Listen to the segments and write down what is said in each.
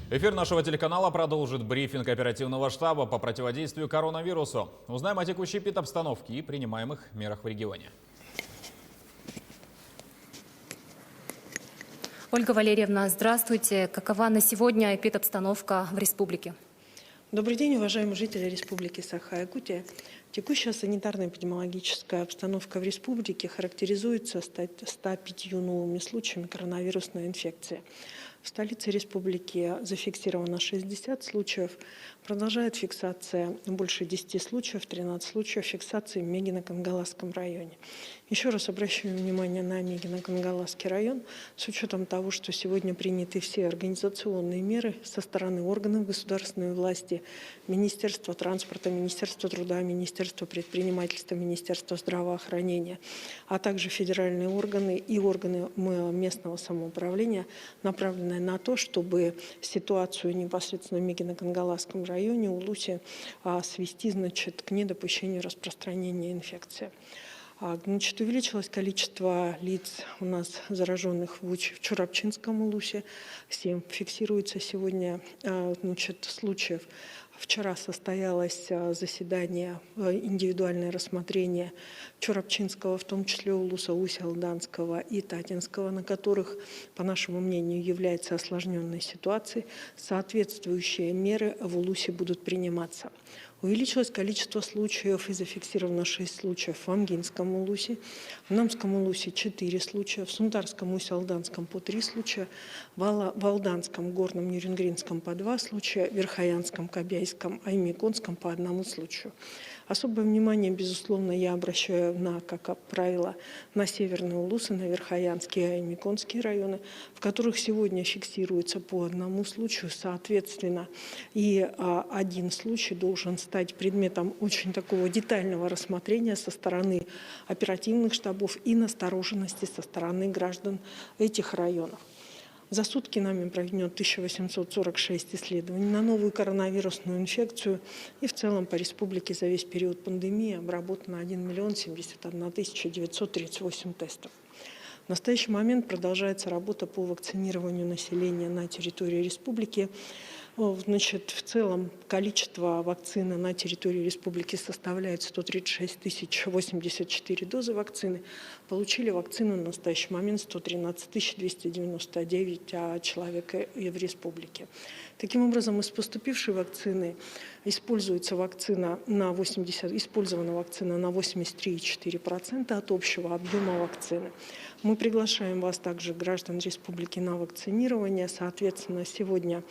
Эфир нашего телеканала продолжит брифинг оперативного штаба по противодействию коронавирусу. Узнаем о текущей эпидобстановке и принимаемых мерах в регионе. Ольга Валерьевна, здравствуйте. Какова на сегодня эпидобстановка в республике? Добрый день, уважаемые жители Республики Саха-Якутия. Текущая санитарно-эпидемиологическая обстановка в республике характеризуется 105 новыми случаями коронавирусной инфекции. В столице республики зафиксировано 60 случаев. Продолжает фиксация больше 10 случаев, 13 случаев фиксации в Мегино-Кангаласском районе. Еще раз обращаю внимание на Мегино-Кангаласский район. С учетом того, что сегодня приняты все организационные меры со стороны органов государственной власти, Министерства транспорта, Министерства труда, Министерства предпринимательства, Министерства здравоохранения, а также федеральные органы и органы местного самоуправления, направленные на то, чтобы ситуацию непосредственно в Мегино-Кангаласском районе, Улусе, свести, к недопущению распространения инфекции. Увеличилось количество лиц у нас зараженных в Чурапчинском Улусе. 7 фиксируется сегодня случаев. Вчера состоялось заседание, индивидуальное рассмотрение Чурапчинского, в том числе Улуса, Усть-Алданского и Татинского, на которых, по нашему мнению, является осложненной ситуацией. Соответствующие меры в Улусе будут приниматься. Увеличилось количество случаев и зафиксировано 6 случаев в Амгинском Улусе, в Намском Улусе 4 случая, в Сундарском Усть-Алданском по 3 случая, в Алданском, Горном, Нюрингринском по 2 случая, в Верхоянском, Кобяйском, Аймиконском по 1 случаю. Особое внимание, безусловно, я обращаю как правило, на Северные Улусы, на Верхоянские и Аймиконские районы, в которых сегодня фиксируется по 1 случаю, соответственно, и 1 случай должен стать предметом очень такого детального рассмотрения со стороны оперативных штабов и настороженности со стороны граждан этих районов. За сутки нами проведено 1846 исследований на новую коронавирусную инфекцию, и в целом по республике за весь период пандемии обработано 1 071 938 тестов. В настоящий момент продолжается работа по вакцинированию населения на территории республики. В целом количество вакцины на территории республики составляет 136 084 дозы вакцины. Получили вакцину на настоящий момент 113 299 человек в республике. Таким образом, из поступившей вакцины использована вакцина на 83,4% от общего объема вакцины. Мы приглашаем вас также, граждан республики, на вакцинирование. Соответственно, сегодня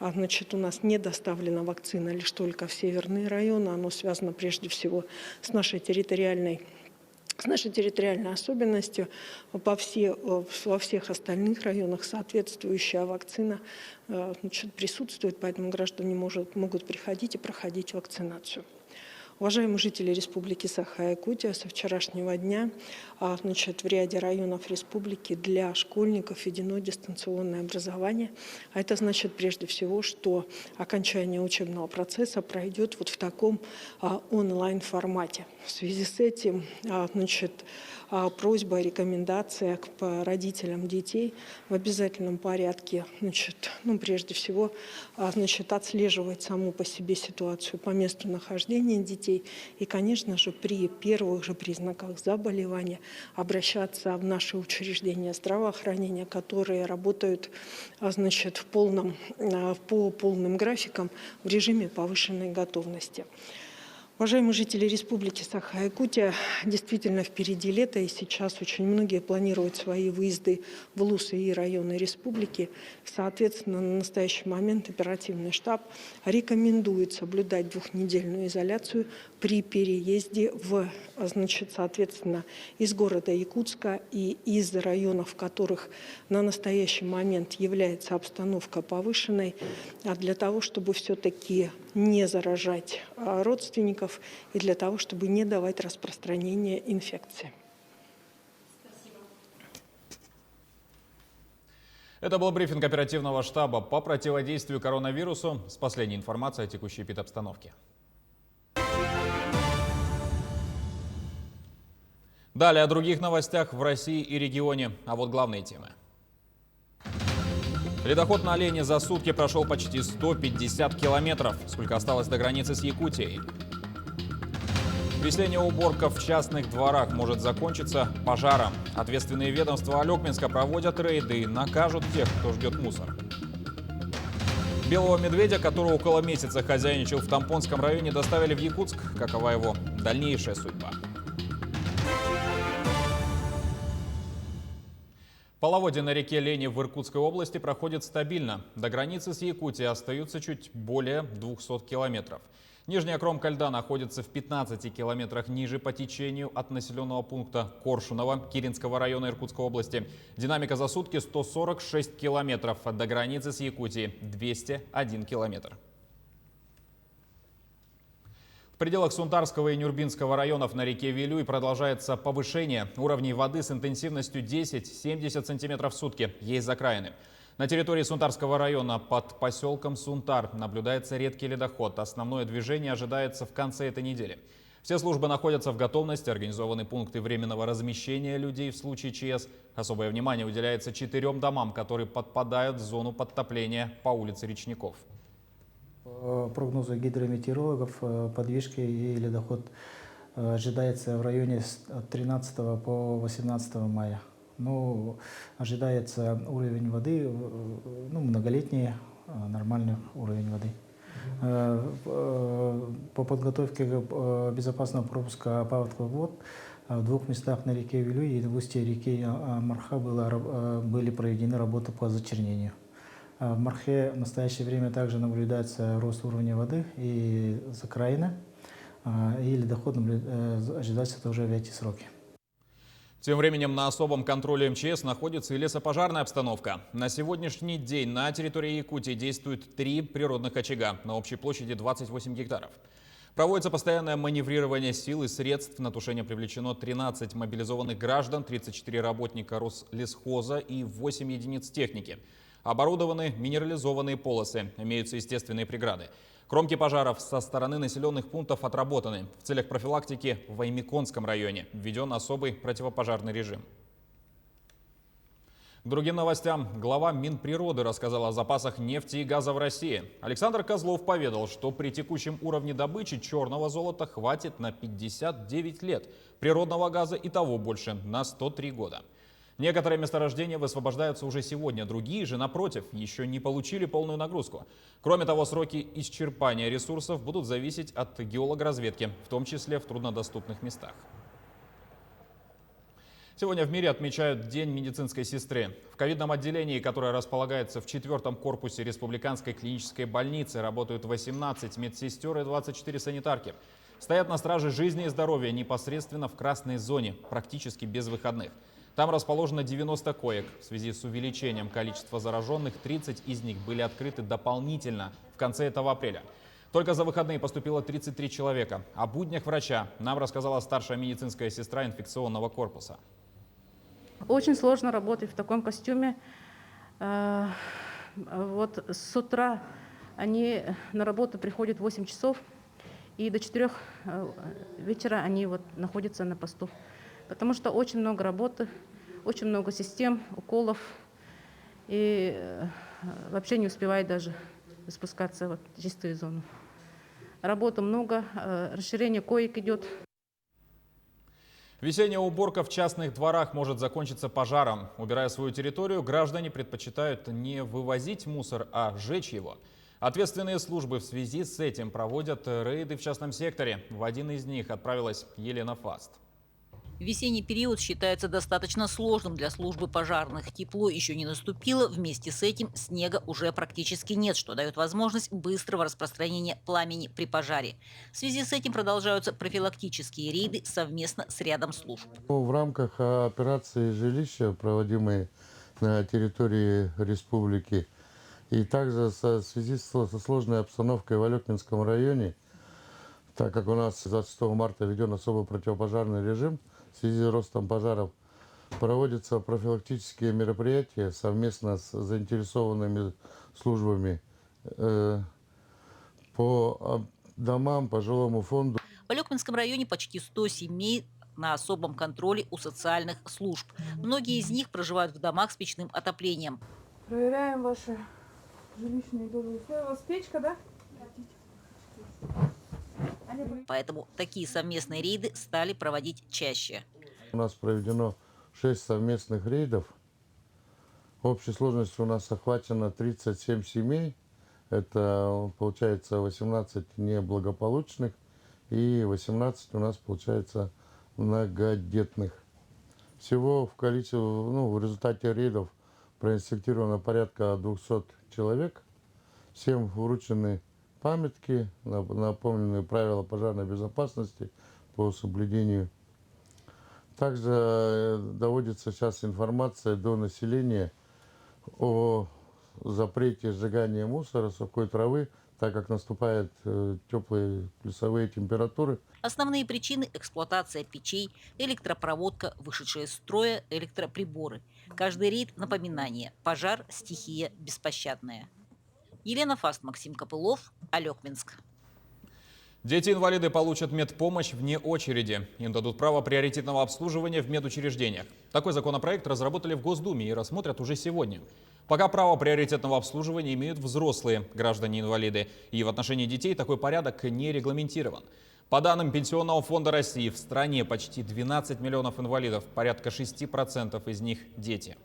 у нас не доставлена вакцина лишь только в северные районы. Оно связано прежде всего с нашей территориальной особенностью. Во всех остальных районах соответствующая вакцина присутствует, поэтому граждане могут приходить и проходить вакцинацию. Уважаемые жители Республики Саха-Якутия, со вчерашнего дня в ряде районов республики для школьников введено дистанционное образование. А это значит прежде всего, что окончание учебного процесса пройдет в таком онлайн-формате. В связи с этим просьба, рекомендация к родителям детей в обязательном порядке, прежде всего, отслеживать саму по себе ситуацию по месту нахождения детей и, конечно же, при первых же признаках заболевания обращаться в наши учреждения здравоохранения, которые работают по полным графикам в режиме повышенной готовности. Уважаемые жители Республики Саха-Якутия, действительно впереди лето, и сейчас очень многие планируют свои выезды в Улусы и районы республики. Соответственно, на настоящий момент оперативный штаб рекомендует соблюдать 2-недельную изоляцию при переезде соответственно, из города Якутска и из районов, в которых на настоящий момент является обстановка повышенной, для того, чтобы все-таки не заражать родственников и для того, чтобы не давать распространения инфекции. Это был брифинг оперативного штаба по противодействию коронавирусу с последней информацией о текущей эпидобстановке. Далее о других новостях в России и регионе. А вот главные темы. Ледоход на Олене за сутки прошел почти 150 километров. Сколько осталось до границы с Якутией? Весенняя уборка в частных дворах может закончиться пожаром. Ответственные ведомства Алекминска проводят рейды и накажут тех, кто ждет мусор. Белого медведя, который около месяца хозяйничал в Тампонском районе, доставили в Якутск. Какова его дальнейшая судьба? Половодье на реке Лени в Иркутской области проходит стабильно. До границы с Якутией остаются чуть более 200 километров. Нижняя кромка льда находится в 15 километрах ниже по течению от населенного пункта Коршунова Киринского района Иркутской области. Динамика за сутки 146 километров. До границы с Якутией 201 километр. В пределах Сунтарского и Нюрбинского районов на реке Вилюй продолжается повышение уровней воды с интенсивностью 10-70 сантиметров в сутки. Есть закраины. На территории Сунтарского района под поселком Сунтар наблюдается редкий ледоход. Основное движение ожидается в конце этой недели. Все службы находятся в готовности, организованы пункты временного размещения людей в случае ЧС. Особое внимание уделяется 4 домам, которые подпадают в зону подтопления по улице Речников. По прогнозу гидрометеорологов, подвижки и ледоход ожидается в районе от 13 по 18 мая. Но ожидается уровень воды, многолетний, нормальный уровень воды. По подготовке безопасного пропуска паводковых вод в 2 местах на реке Вилюй и в устье реки Марха были проведены работы по зачернению. В Мархе в настоящее время также наблюдается рост уровня воды и закраины, и ледоход ожидается тоже в эти сроки. Тем временем на особом контроле МЧС находится и лесопожарная обстановка. На сегодняшний день на территории Якутии действуют 3 природных очага на общей площади 28 гектаров. Проводится постоянное маневрирование сил и средств. На тушение привлечено 13 мобилизованных граждан, 34 работника Рослесхоза и 8 единиц техники. Оборудованы минерализованные полосы, имеются естественные преграды. Кромки пожаров со стороны населенных пунктов отработаны. В целях профилактики в Аймиконском районе введен особый противопожарный режим. К другим новостям. Глава Минприроды рассказал о запасах нефти и газа в России. Александр Козлов поведал, что при текущем уровне добычи черного золота хватит на 59 лет. Природного газа и того больше, на 103 года. Некоторые месторождения высвобождаются уже сегодня, другие же, напротив, еще не получили полную нагрузку. Кроме того, сроки исчерпания ресурсов будут зависеть от геологоразведки, в том числе в труднодоступных местах. Сегодня в мире отмечают День медицинской сестры. В ковидном отделении, которое располагается в 4-м корпусе Республиканской клинической больницы, работают 18 медсестер и 24 санитарки. Стоят на страже жизни и здоровья непосредственно в красной зоне, практически без выходных. Там расположено 90 коек. В связи с увеличением количества зараженных 30 из них были открыты дополнительно в конце этого апреля. Только за выходные поступило 33 человека. О буднях врача нам рассказала старшая медицинская сестра инфекционного корпуса. Очень сложно работать в таком костюме. Вот с утра они на работу приходят в 8 часов, и до 4 вечера они находятся на посту. Потому что очень много работы, очень много систем, уколов, и вообще не успевает даже спускаться в чистую зону. Работы много, расширение коек идет. Весенняя уборка в частных дворах может закончиться пожаром. Убирая свою территорию, граждане предпочитают не вывозить мусор, а сжечь его. Ответственные службы в связи с этим проводят рейды в частном секторе. В один из них отправилась Елена Фаст. Весенний период считается достаточно сложным для службы пожарных. Тепло еще не наступило, вместе с этим снега уже практически нет, что дает возможность быстрого распространения пламени при пожаре. В связи с этим продолжаются профилактические рейды совместно с рядом служб. В рамках операции «Жилища», проводимой на территории республики, и также в связи со сложной обстановкой в Алекминском районе, так как у нас с 26 марта введен особый противопожарный режим, в связи с ростом пожаров проводятся профилактические мероприятия совместно с заинтересованными службами по домам, по жилому фонду. В Алекминском районе почти 100 семей на особом контроле у социальных служб. Многие из них проживают в домах с печным отоплением. Проверяем ваши жилищные условия. У вас печка, да? Поэтому такие совместные рейды стали проводить чаще. У нас проведено 6 совместных рейдов. Общей сложностью у нас охвачено 37 семей. Это получается 18 неблагополучных и 18 у нас получается многодетных. Всего в количестве, в результате рейдов проинспектировано порядка 200 человек. Всем вручены памятки, напомнены правила пожарной безопасности по соблюдению. Также доводится сейчас информация до населения о запрете сжигания мусора, сухой травы, так как наступают теплые плюсовые температуры. Основные причины – эксплуатация печей, электропроводка, вышедшие из строя электроприборы. Каждый рейд – напоминание. Пожар – стихия беспощадная. Елена Фаст, Максим Копылов, Алекминск. Дети-инвалиды получат медпомощь вне очереди. Им дадут право приоритетного обслуживания в медучреждениях. Такой законопроект разработали в Госдуме и рассмотрят уже сегодня. Пока право приоритетного обслуживания имеют взрослые граждане-инвалиды. И в отношении детей такой порядок не регламентирован. По данным Пенсионного фонда России, в стране почти 12 миллионов инвалидов, порядка 6% из них – дети.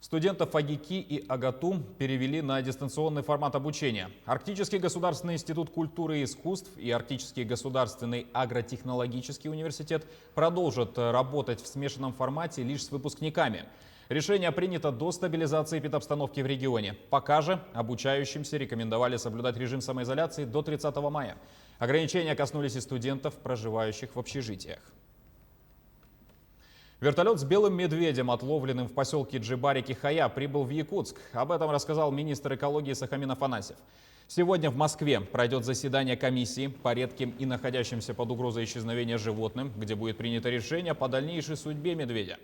Студентов АГИКИ и АГАТУ перевели на дистанционный формат обучения. Арктический государственный институт культуры и искусств и Арктический государственный агротехнологический университет продолжат работать в смешанном формате лишь с выпускниками. Решение принято до стабилизации эпидобстановки в регионе. Пока же обучающимся рекомендовали соблюдать режим самоизоляции до 30 мая. Ограничения коснулись и студентов, проживающих в общежитиях. Вертолет с белым медведем, отловленным в поселке Джибарики-Хая, прибыл в Якутск. Об этом рассказал министр экологии Сахамин Афанасьев. Сегодня в Москве пройдет заседание комиссии по редким и находящимся под угрозой исчезновения животным, где будет принято решение по дальнейшей судьбе медведя.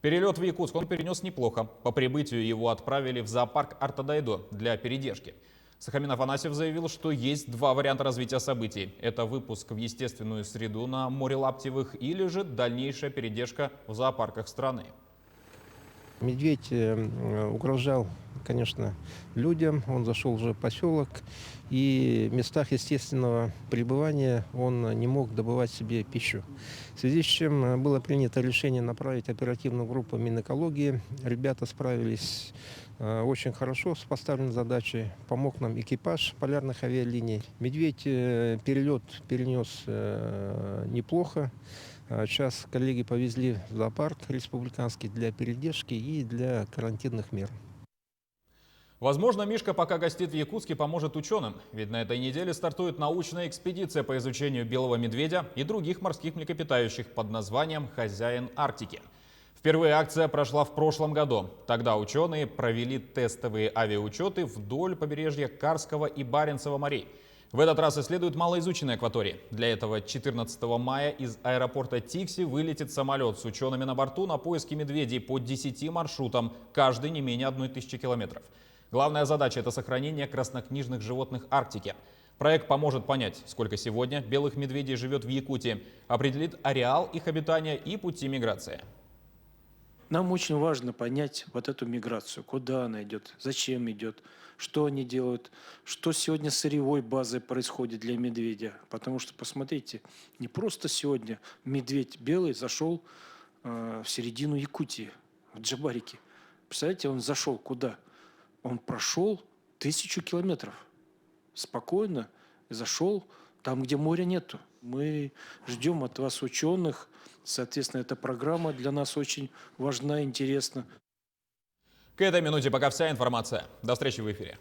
Перелет в Якутск он перенес неплохо. По прибытию его отправили в зоопарк Артадайдо для передержки. Сахамин Афанасьев заявил, что есть два варианта развития событий. Это выпуск в естественную среду на море лаптевых или же дальнейшая передержка в зоопарках страны. Медведь угрожал, конечно, людям. Он зашел уже в поселок. И в местах естественного пребывания он не мог добывать себе пищу. В связи с чем было принято решение направить оперативную группу Минэкологии. Ребята справились очень хорошо с поставленной задачей. Помог нам экипаж полярных авиалиний. Медведь перелет перенес неплохо. Сейчас коллеги повезли в зоопарк республиканский для передержки и для карантинных мер. Возможно, Мишка пока гостит в Якутске поможет ученым. Ведь на этой неделе стартует научная экспедиция по изучению белого медведя и других морских млекопитающих под названием «Хозяин Арктики». Впервые акция прошла в прошлом году. Тогда ученые провели тестовые авиаучеты вдоль побережья Карского и Баренцева морей. В этот раз исследуют малоизученные акватории. Для этого 14 мая из аэропорта Тикси вылетит самолет с учеными на борту на поиски медведей по 10 маршрутам, каждый не менее 1000 километров. Главная задача – это сохранение краснокнижных животных Арктики. Проект поможет понять, сколько сегодня белых медведей живет в Якутии, определит ареал их обитания и пути миграции. Нам очень важно понять вот эту миграцию, куда она идет, зачем идет, что они делают, что сегодня с сырьевой базой происходит для медведя. Потому что, посмотрите, не просто сегодня медведь белый зашел в середину Якутии, в Джибарики. Представляете, он зашел куда? Он прошел 1000 километров. Спокойно зашел там, где моря нету. Мы ждем от вас, ученых. Соответственно, эта программа для нас очень важна и интересна. К этой минуте пока вся информация. До встречи в эфире.